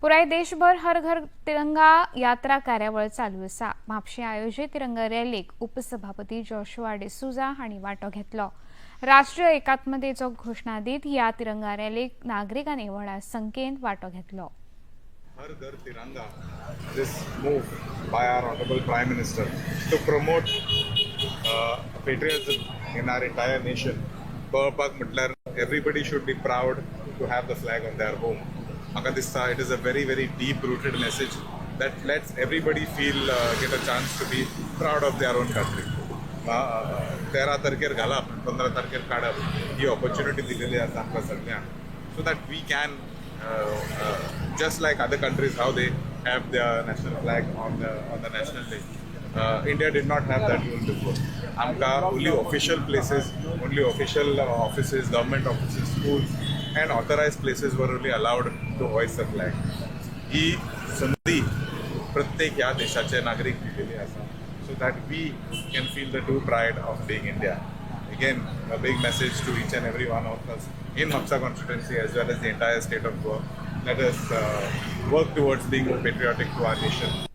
पुराय देशभर हर घर तिरंगा यात्रा कार्यावळ चालू आसा। म्हापशें आयोजित तिरंगा रॅलीक उपसभापती जोशुआ डिसूजा हांणी वांटो घेतलो। राष्ट्रीय एकात्मतेचो घोषणा दीत ह्या तिरंगा रॅलीक नागरिकांनी व्हडा संख्येन वांटो घेतलो। हर घर तिरंगा, this move by our honorable Prime Minister to promote patriotism in our entire nation. पळोवपाक म्हटल्यार everybody should be proud to have the flag on their home. म्हाका दिसता it is a very deep rooted message that lets everybody feel get a chance to be proud of their own country. 13 तारखेर घालप, 15 तारखेर काडप ही opportunity दिलेली आसा आमकां सगळ्यांक, so that we can just like other countries how they have their national flag on the national day. India did not have that rule before. Amka only official places, only official offices, government offices, schools and authorized places were only allowed to hoist the flag. ही संधी प्रत्येक ह्या देशाचे नागरिक दिलेली आसा, so that we can feel the true pride of being India. Again, a big message to each and every one of us in Mapusa constituency as well as the entire state of Goa. Let us work towards being more patriotic to our nation.